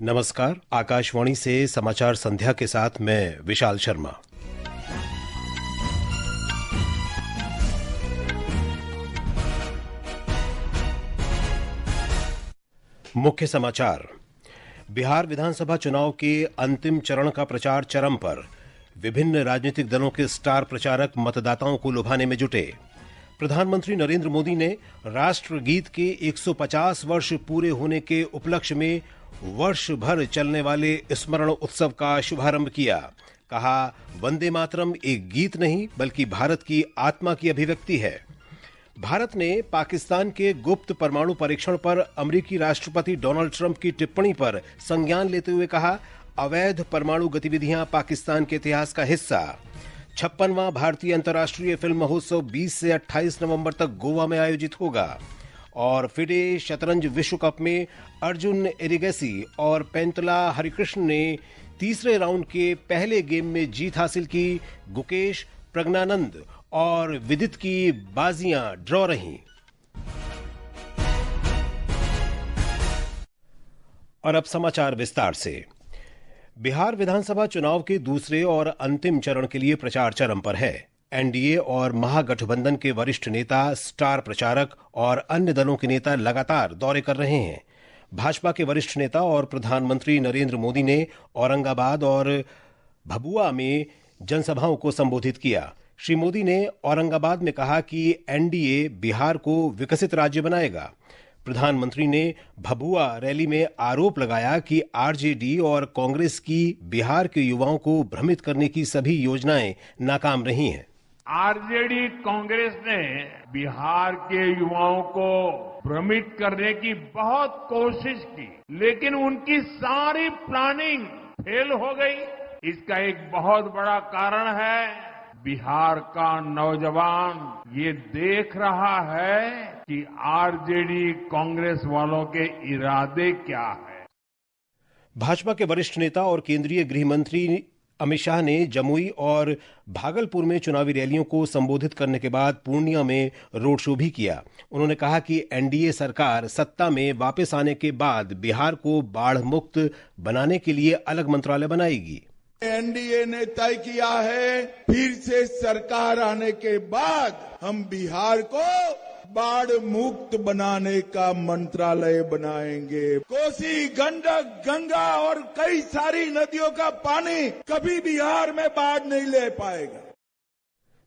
नमस्कार। आकाशवाणी से समाचार संध्या के साथ मैं विशाल शर्मा। मुख्य समाचार। बिहार विधानसभा चुनाव के अंतिम चरण का प्रचार चरम पर। विभिन्न राजनीतिक दलों के स्टार प्रचारक मतदाताओं को लुभाने में जुटे। प्रधानमंत्री नरेंद्र मोदी ने राष्ट्रगीत के 150 वर्ष पूरे होने के उपलक्ष्य में वर्ष भर चलने वाले स्मरण उत्सव का शुभारंभ किया। कहा, वंदे मातरम एक गीत नहीं बल्कि भारत की आत्मा की अभिव्यक्ति है। भारत ने पाकिस्तान के गुप्त परमाणु परीक्षण पर अमेरिकी राष्ट्रपति डोनाल्ड ट्रंप की टिप्पणी पर संज्ञान लेते हुए कहा, अवैध परमाणु गतिविधियां पाकिस्तान के इतिहास का हिस्सा। 56वां भारतीय अंतर्राष्ट्रीय फिल्म महोत्सव 20 से 28 नवंबर तक गोवा में आयोजित होगा। और फिडे शतरंज विश्व कप में अर्जुन एरिगेसी और पेंतला हरिकृष्ण ने तीसरे राउंड के पहले गेम में जीत हासिल की। गुकेश, प्रज्ञानंद और विदित की बाजियां ड्रॉ रहीं। और अब समाचार विस्तार से। बिहार विधानसभा चुनाव के दूसरे और अंतिम चरण के लिए प्रचार चरम पर है। एनडीए और महागठबंधन के वरिष्ठ नेता, स्टार प्रचारक और अन्य दलों के नेता लगातार दौरे कर रहे हैं। भाजपा के वरिष्ठ नेता और प्रधानमंत्री नरेंद्र मोदी ने औरंगाबाद और भभुआ में जनसभाओं को संबोधित किया। श्री मोदी ने औरंगाबाद में कहा कि एनडीए बिहार को विकसित राज्य बनाएगा। प्रधानमंत्री ने भभुआ रैली में आरोप लगाया कि आरजेडी और कांग्रेस की बिहार के युवाओं को भ्रमित करने की सभी योजनाएं नाकाम रही हैं। आरजेडी कांग्रेस ने बिहार के युवाओं को भ्रमित करने की बहुत कोशिश की, लेकिन उनकी सारी प्लानिंग फेल हो गई। इसका एक बहुत बड़ा कारण है, बिहार का नौजवान ये देख रहा है कि आरजेडी कांग्रेस वालों के इरादे क्या है। भाजपा के वरिष्ठ नेता और केंद्रीय गृह मंत्री अमित शाह ने जमुई और भागलपुर में चुनावी रैलियों को संबोधित करने के बाद पूर्णिया में रोड शो भी किया। उन्होंने कहा कि एनडीए सरकार सत्ता में वापस आने के बाद बिहार को बाढ़ मुक्त बनाने के लिए अलग मंत्रालय बनाएगी। एनडीए ने तय किया है, फिर से सरकार आने के बाद हम बिहार को बाढ़ मुक्त बनाने का मंत्रालय बनाएंगे। कोसी, गंडक, गंगा और कई सारी नदियों का पानी कभी बिहार में बाढ़ नहीं ले पाएगा।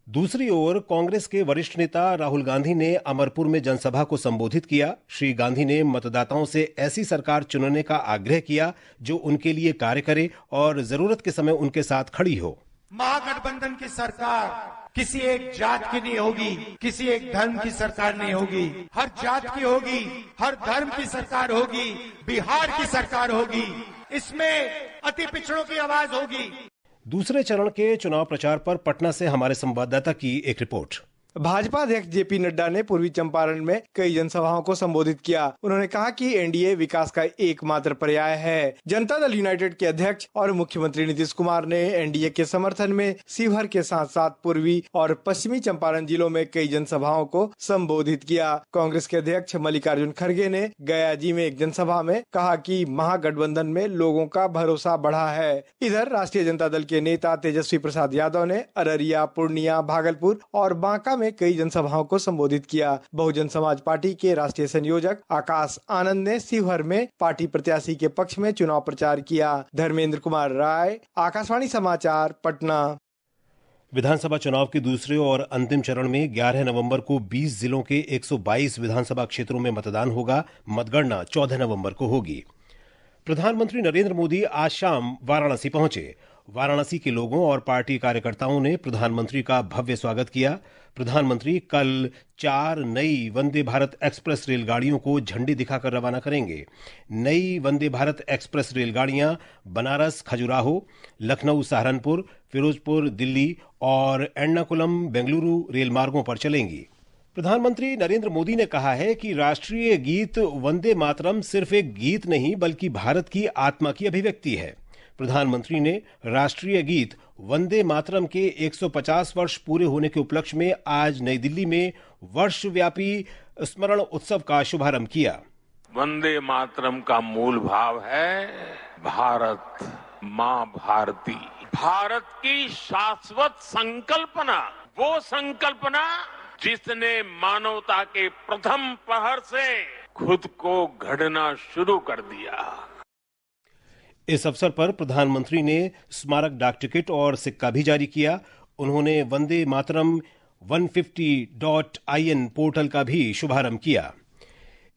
दूसरी ओर कांग्रेस के वरिष्ठ नेता राहुल गांधी ने अमरपुर में जनसभा को संबोधित किया। श्री गांधी ने मतदाताओं से ऐसी सरकार चुनने का आग्रह किया जो उनके लिए कार्य करे और जरूरत के समय उनके साथ खड़ी हो। महागठबंधन की सरकार किसी एक जात की नहीं होगी, किसी एक धर्म की सरकार नहीं होगी, हर जात की होगी, हर धर्म की सरकार होगी, बिहार की सरकार होगी। इसमें अति पिछड़ों की आवाज होगी। दूसरे चरण के चुनाव प्रचार पर पटना से हमारे संवाददाता की एक रिपोर्ट। भाजपा अध्यक्ष जेपी नड्डा ने पूर्वी चंपारण में कई जनसभाओं को संबोधित किया। उन्होंने कहा कि एनडीए विकास का एकमात्र पर्याय है। जनता दल यूनाइटेड के अध्यक्ष और मुख्यमंत्री नीतीश कुमार ने एनडीए के समर्थन में शिवहर के साथ साथ पूर्वी और पश्चिमी चंपारण जिलों में कई जनसभाओं को संबोधित किया। कांग्रेस के अध्यक्ष मल्लिकार्जुन खड़गे ने गयाजी में एक जनसभा में कहा कि महागठबंधन में लोगों का भरोसा बढ़ा है। इधर राष्ट्रीय जनता दल के नेता तेजस्वी प्रसाद यादव ने अररिया, पूर्णिया, भागलपुर और बांका में कई जनसभाओं को संबोधित किया। बहुजन समाज पार्टी के राष्ट्रीय संयोजक आकाश आनंद ने शिवहर में पार्टी प्रत्याशी के पक्ष में चुनाव प्रचार किया। धर्मेंद्र कुमार राय, आकाशवाणी समाचार, पटना। विधानसभा चुनाव के दूसरे और अंतिम चरण में 11 नवंबर को 20 जिलों के 122 विधानसभा क्षेत्रों में मतदान होगा। मतगणना 14 नवंबर को होगी। प्रधानमंत्री नरेंद्र मोदी आज शाम वाराणसी पहुंचे। वाराणसी के लोगों और पार्टी कार्यकर्ताओं ने प्रधानमंत्री का भव्य स्वागत किया। प्रधानमंत्री कल 4 नई वंदे भारत एक्सप्रेस रेलगाड़ियों को झंडी दिखाकर रवाना करेंगे। नई वंदे भारत एक्सप्रेस रेलगाड़ियां बनारस, खजुराहो, लखनऊ, सहारनपुर, फिरोजपुर, दिल्ली और एर्नाकुलम, बेंगलुरु रेल मार्गों पर चलेंगी। प्रधानमंत्री नरेंद्र मोदी ने कहा है कि राष्ट्रीय गीत वंदे मातरम सिर्फ एक गीत नहीं बल्कि भारत की आत्मा की अभिव्यक्ति है। प्रधानमंत्री ने राष्ट्रीय गीत वंदे मातरम के 150 वर्ष पूरे होने के उपलक्ष्य में आज नई दिल्ली में वर्षव्यापी स्मरण उत्सव का शुभारंभ किया। वंदे मातरम का मूल भाव है भारत मां भारती। भारत की शाश्वत संकल्पना, वो संकल्पना जिसने मानवता के प्रथम प्रहर से खुद को गढ़ना शुरू कर दिया। इस अवसर पर प्रधानमंत्री ने स्मारक डाक टिकट और सिक्का भी जारी किया। उन्होंने वंदे मातरम 150.in पोर्टल का भी शुभारंभ किया।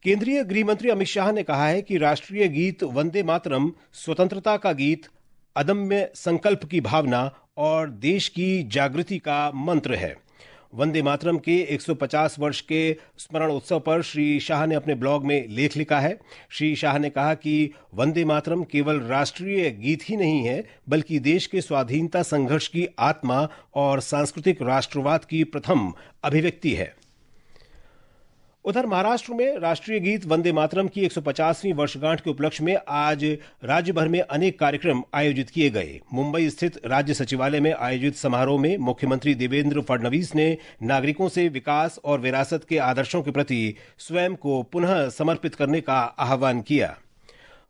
केंद्रीय गृह मंत्री अमित शाह ने कहा है कि राष्ट्रीय गीत वंदे मातरम स्वतंत्रता का गीत, अदम्य संकल्प की भावना और देश की जागृति का मंत्र है। वंदे मातरम के 150 वर्ष के स्मरण उत्सव पर श्री शाह ने अपने ब्लॉग में लेख लिखा है। श्री शाह ने कहा कि वंदे मातरम केवल राष्ट्रीय गीत ही नहीं है, बल्कि देश के स्वाधीनता संघर्ष की आत्मा और सांस्कृतिक राष्ट्रवाद की प्रथम अभिव्यक्ति है। उधर महाराष्ट्र में राष्ट्रीय गीत वंदे मातरम की 150वीं वर्षगांठ के उपलक्ष्य में आज राज्य भर में अनेक कार्यक्रम आयोजित किए गए। मुंबई स्थित राज्य सचिवालय में आयोजित समारोह में मुख्यमंत्री देवेंद्र फडणवीस ने नागरिकों से विकास और विरासत के आदर्शों के प्रति स्वयं को पुनः समर्पित करने का आह्वान किया।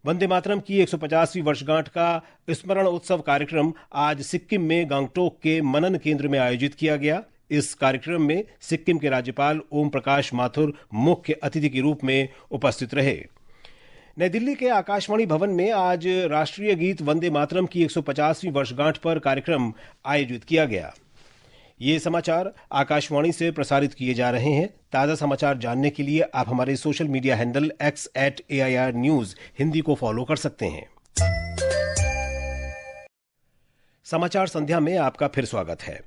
वंदे मातरम की 150वीं वर्षगांठ का स्मरण उत्सव कार्यक्रम आज सिक्किम में गंगटोक के मनन केंद्र में आयोजित किया गया। इस कार्यक्रम में सिक्किम के राज्यपाल ओम प्रकाश माथुर मुख्य अतिथि के रूप में उपस्थित रहे। नई दिल्ली के आकाशवाणी भवन में आज राष्ट्रीय गीत वंदे मातरम की 150वीं वर्षगांठ पर कार्यक्रम आयोजित किया गया। ये समाचार आकाशवाणी से प्रसारित किए जा रहे हैं। ताजा समाचार जानने के लिए आप हमारे social media handle x@AIR News Hindi को फॉलो कर सकते हैं। समाचार संध्या में आपका फिर स्वागत है।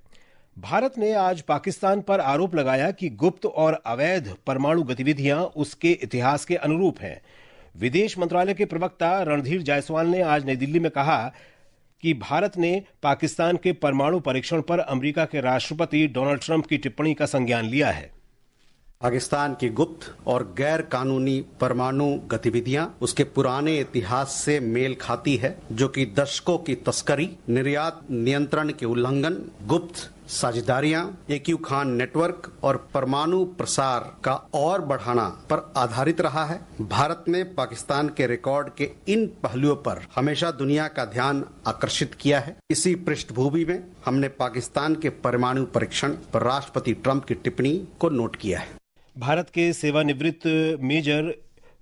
भारत ने आज पाकिस्तान पर आरोप लगाया कि गुप्त और अवैध परमाणु गतिविधियां उसके इतिहास के अनुरूप हैं। विदेश मंत्रालय के प्रवक्ता रणधीर जायसवाल ने आज नई दिल्ली में कहा कि भारत ने पाकिस्तान के परमाणु परीक्षण पर अमेरिका के राष्ट्रपति डोनाल्ड ट्रंप की टिप्पणी का संज्ञान लिया है। पाकिस्तान की गुप्त और गैर कानूनी परमाणु गतिविधियां उसके पुराने इतिहास से मेल खाती है, जो कि दशकों की तस्करी, निर्यात नियंत्रण के उल्लंघन, गुप्त साझेदारियां, AQ खान नेटवर्क और परमाणु प्रसार का और बढ़ाना पर आधारित रहा है। भारत ने पाकिस्तान के रिकॉर्ड के इन पहलुओं पर हमेशा दुनिया का ध्यान आकर्षित किया है। इसी पृष्ठभूमि में हमने पाकिस्तान के परमाणु परीक्षण पर राष्ट्रपति ट्रंप की टिप्पणी को नोट किया है। भारत के सेवानिवृत्त मेजर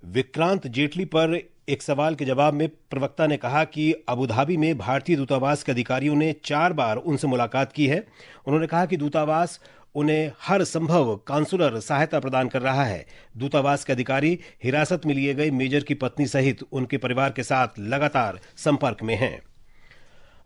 विक्रांत जेटली पर एक सवाल के जवाब में प्रवक्ता ने कहा कि अबुधाबी में भारतीय दूतावास के अधिकारियों ने 4 बार उनसे मुलाकात की है। उन्होंने कहा कि दूतावास उन्हें हर संभव काउंसुलर सहायता प्रदान कर रहा है। दूतावास के अधिकारी हिरासत में लिए गए मेजर की पत्नी सहित उनके परिवार के साथ लगातार संपर्क में हैं।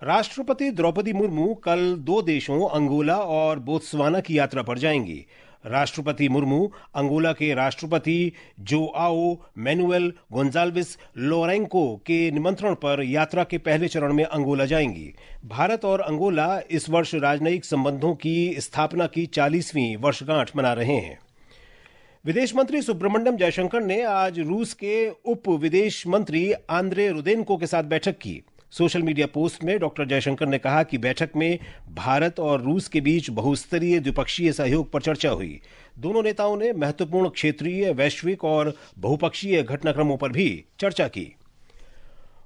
राष्ट्रपति द्रौपदी मुर्मू कल 2 देशों अंगोला और बोत्सवाना की यात्रा पर जाएंगी। राष्ट्रपति मुर्मू अंगोला के राष्ट्रपति जोआओ मैनुएल गोंजाल्विस लोरेंको के निमंत्रण पर यात्रा के पहले चरण में अंगोला जाएंगी। भारत और अंगोला इस वर्ष राजनयिक संबंधों की स्थापना की 40वीं वर्षगांठ मना रहे हैं। विदेश मंत्री सुब्रमण्यम जयशंकर ने आज रूस के उप विदेश मंत्री आंद्रे रुदेनको के साथ बैठक की। सोशल मीडिया पोस्ट में डॉक्टर जयशंकर ने कहा कि बैठक में भारत और रूस के बीच बहुस्तरीय द्विपक्षीय सहयोग पर चर्चा हुई। दोनों नेताओं ने महत्वपूर्ण क्षेत्रीय, वैश्विक और बहुपक्षीय घटनाक्रमों पर भी चर्चा की।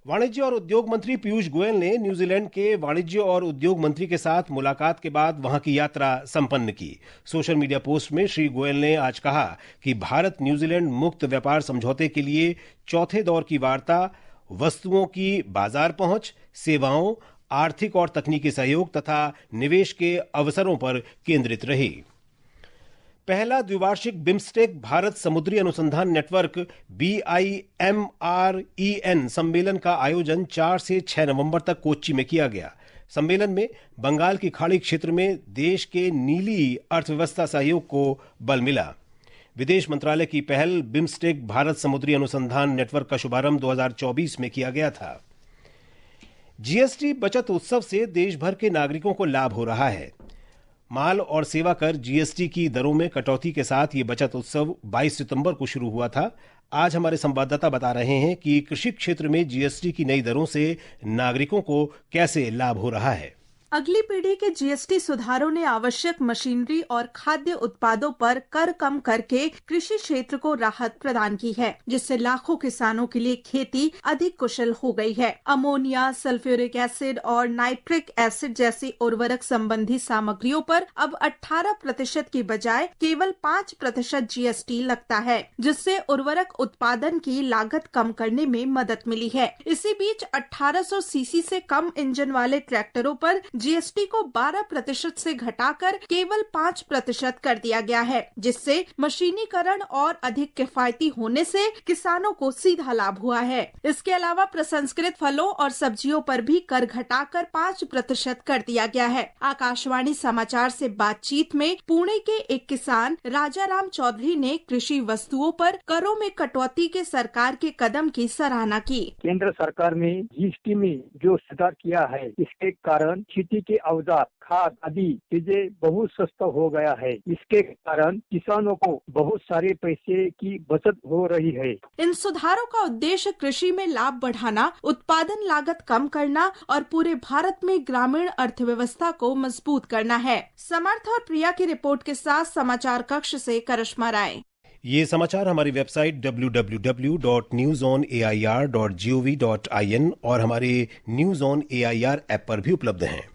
वाणिज्य और उद्योग मंत्री पीयूष गोयल ने न्यूजीलैंड के वाणिज्य और उद्योग मंत्री के साथ मुलाकात के बाद वहां की यात्रा संपन्न की। सोशल मीडिया पोस्ट में श्री गोयल ने आज कहा कि भारत न्यूजीलैंड मुक्त व्यापार समझौते के लिए चौथे दौर की वार्ता वस्तुओं की बाजार पहुंच, सेवाओं, आर्थिक और तकनीकी सहयोग तथा निवेश के अवसरों पर केंद्रित रही। पहला द्विवार्षिक बिम्स्टेक भारत समुद्री अनुसंधान नेटवर्क BIMREN सम्मेलन का आयोजन 4 से 6 नवंबर तक कोच्चि में किया गया। सम्मेलन में बंगाल की खाड़ी क्षेत्र में देश के नीली अर्थव्यवस्था सहयोग को बल मिला। विदेश मंत्रालय की पहल बिम्स्टेक भारत समुद्री अनुसंधान नेटवर्क का शुभारंभ 2024 में किया गया था। GST बचत उत्सव से देश भर के नागरिकों को लाभ हो रहा है। माल और सेवा कर GST की दरों में कटौती के साथ ये बचत उत्सव 22 सितंबर को शुरू हुआ था। आज हमारे संवाददाता बता रहे हैं कि कृषि क्षेत्र में GST की नई दरों से नागरिकों को कैसे लाभ हो रहा है। अगली पीढ़ी के जीएसटी सुधारों ने आवश्यक मशीनरी और खाद्य उत्पादों पर कर कम करके कृषि क्षेत्र को राहत प्रदान की है, जिससे लाखों किसानों के लिए खेती अधिक कुशल हो गई है। अमोनिया, सल्फ्यूरिक एसिड और नाइट्रिक एसिड जैसी उर्वरक संबंधी सामग्रियों पर अब 18% की बजाय केवल 5% जीएसटी लगता है, जिससे उर्वरक उत्पादन की लागत कम करने में मदद मिली है। इसी बीच 1800 सीसी से कम इंजन वाले ट्रैक्टरों पर जीएसटी को 12% से घटाकर केवल 5% कर दिया गया है, जिससे मशीनीकरण और अधिक किफायती होने से किसानों को सीधा लाभ हुआ है। इसके अलावा प्रसंस्कृत फलों और सब्जियों पर भी कर घटाकर 5% कर दिया गया है। आकाशवाणी समाचार से बातचीत में पुणे के एक किसान राजाराम चौधरी ने कृषि वस्तुओं पर करों में कटौती के सरकार के कदम की सराहना की। केंद्र सरकार ने जीएसटी में जो सुधार किया है, इसके कारण खेती के औजार, खाद आदि चीजें बहुत सस्ता हो गया है। इसके कारण किसानों को बहुत सारे पैसे की बचत हो रही है। इन सुधारों का उद्देश्य कृषि में लाभ बढ़ाना, उत्पादन लागत कम करना और पूरे भारत में ग्रामीण अर्थव्यवस्था को मजबूत करना है। समर्थ और प्रिया की रिपोर्ट के साथ समाचार कक्ष से करिश्मा राय। ये समाचार हमारी वेबसाइट www.newsonair.gov.in और हमारे न्यूज ऑन एआईआर ऐप पर भी उपलब्ध हैं।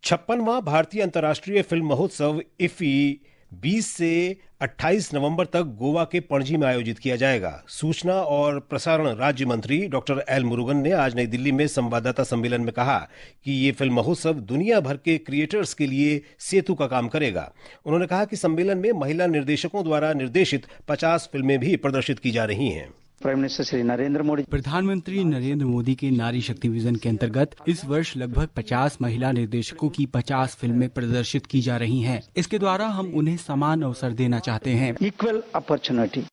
56वां भारतीय अंतर्राष्ट्रीय फिल्म महोत्सव इफ्फी 20 से 28 नवंबर तक गोवा के पणजी में आयोजित किया जाएगा। सूचना और प्रसारण राज्य मंत्री डॉक्टर एल मुरुगन ने आज नई दिल्ली में संवाददाता सम्मेलन में कहा कि ये फिल्म महोत्सव दुनिया भर के क्रिएटर्स के लिए सेतु का काम करेगा। उन्होंने कहा कि सम्मेलन में महिला निर्देशकों द्वारा निर्देशित 50 फिल्में भी प्रदर्शित की जा रही हैं। प्रधानमंत्री नरेंद्र मोदी के नारी शक्ति विजन के अंतर्गत इस वर्ष लगभग 50 महिला निर्देशकों की 50 फिल्में प्रदर्शित की जा रही हैं। इसके द्वारा हम उन्हें समान अवसर देना चाहते हैं, इक्वल अपॉर्चुनिटी।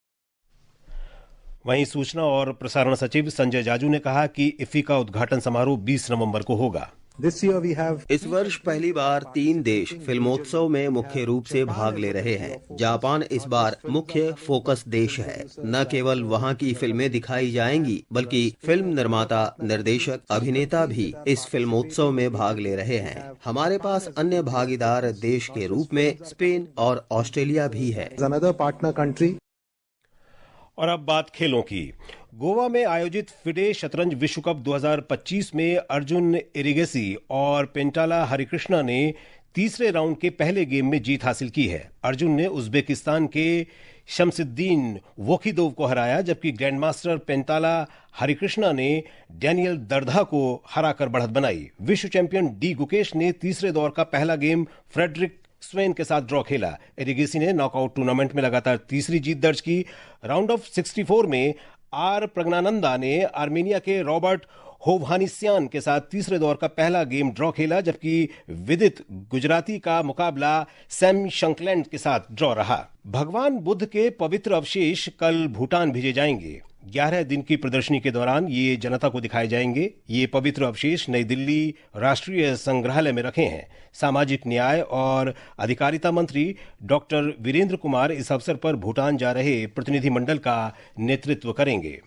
वहीं सूचना और प्रसारण सचिव संजय जाजू ने कहा कि इफ्फी का उद्घाटन समारोह 20 नवंबर को होगा। इस वर्ष पहली बार 3 देश फिल्मोत्सव में मुख्य रूप से भाग ले रहे हैं। जापान इस बार मुख्य फोकस देश है। न केवल वहां की फिल्में दिखाई जाएंगी, बल्कि फिल्म निर्माता, निर्देशक, अभिनेता भी इस फिल्मोत्सव में भाग ले रहे हैं। हमारे पास अन्य भागीदार देश के रूप में स्पेन और ऑस्ट्रेलिया भी है। और अब बात खेलों की। गोवा में आयोजित फिडे शतरंज विश्व कप 2025 में अर्जुन एरिगेसी और पेंटाला हरिकृष्णा ने तीसरे राउंड के पहले गेम में जीत हासिल की है। अर्जुन ने उज्बेकिस्तान के शमसिद्दीन वोखिदोव को हराया, जबकि ग्रैंडमास्टर पेंटाला हरिकृष्णा ने डैनियल दर्धा को हराकर बढ़त बनाई। विश्व चैंपियन डी गुकेश ने तीसरे दौर का पहला गेम फ्रेडरिक स्वेन के साथ ड्रॉ खेला। एरिगेसी ने नॉकआउट टूर्नामेंट में लगातार तीसरी जीत दर्ज की। राउंड ऑफ 64 में आर प्रज्ञानंदा ने आर्मेनिया के रॉबर्ट होवहानिस्यान के साथ तीसरे दौर का पहला गेम ड्रॉ खेला, जबकि विदित गुजराती का मुकाबला सैम शंकलैंड के साथ ड्रॉ रहा। भगवान बुद्ध के पवित्र अवशेष कल भूटान भेजे जाएंगे। 11 दिन की प्रदर्शनी के दौरान ये जनता को दिखाए जाएंगे। ये पवित्र अवशेष नई दिल्ली राष्ट्रीय संग्रहालय में रखे हैं। सामाजिक न्याय और अधिकारिता मंत्री डॉक्टर वीरेंद्र कुमार इस अवसर पर भूटान जा रहे प्रतिनिधिमंडल का नेतृत्व करेंगे।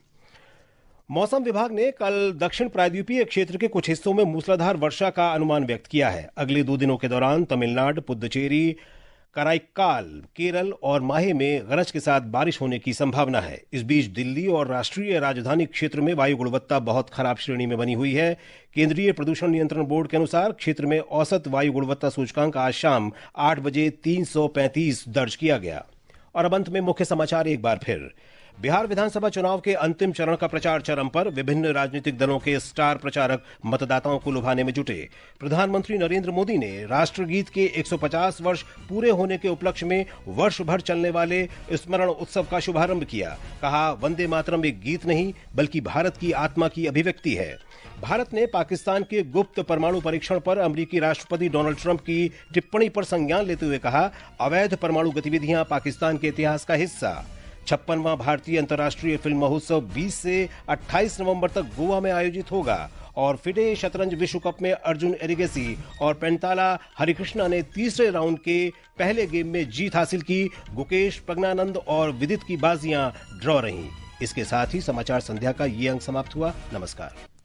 मौसम विभाग ने कल दक्षिण प्रायद्वीपीय क्षेत्र के कुछ हिस्सों में मूसलाधार वर्षा का अनुमान व्यक्त किया है। अगले 2 दिनों के दौरान तमिलनाडु, पुद्दुचेरी, कराईकाल, केरल और माहे में गरज के साथ बारिश होने की संभावना है। इस बीच दिल्ली और राष्ट्रीय राजधानी क्षेत्र में वायु गुणवत्ता बहुत खराब श्रेणी में बनी हुई है। केंद्रीय प्रदूषण नियंत्रण बोर्ड के अनुसार क्षेत्र में औसत वायु गुणवत्ता सूचकांक आज शाम 8 बजे 335 दर्ज किया गया। और अब अंत में मुख्य समाचार एक बार फिर। बिहार विधानसभा चुनाव के अंतिम चरण का प्रचार चरम पर। विभिन्न राजनीतिक दलों के स्टार प्रचारक मतदाताओं को लुभाने में जुटे। प्रधानमंत्री नरेंद्र मोदी ने राष्ट्रगीत के 150 वर्ष पूरे होने के उपलक्ष्य में वर्ष भर चलने वाले स्मरण उत्सव का शुभारंभ किया। कहा, वंदे मातरम एक गीत नहीं बल्कि भारत की आत्मा की अभिव्यक्ति है। भारत ने पाकिस्तान के गुप्त परमाणु परीक्षण पर अमेरिकी राष्ट्रपति डोनाल्ड ट्रंप की टिप्पणी पर संज्ञान लेते हुए कहा, अवैध परमाणु गतिविधियां पाकिस्तान के इतिहास का हिस्सा। 56वां भारतीय अंतर्राष्ट्रीय फिल्म महोत्सव 20 से 28 नवंबर तक गोवा में आयोजित होगा। और फिडे शतरंज विश्व कप में अर्जुन एरिगेसी और पेंटाला हरिकृष्णा ने तीसरे राउंड के पहले गेम में जीत हासिल की। गुकेश, प्रज्ञानंद और विदित की बाजियां ड्रॉ रहीं। इसके साथ ही समाचार संध्या का ये अंक समाप्त हुआ। नमस्कार।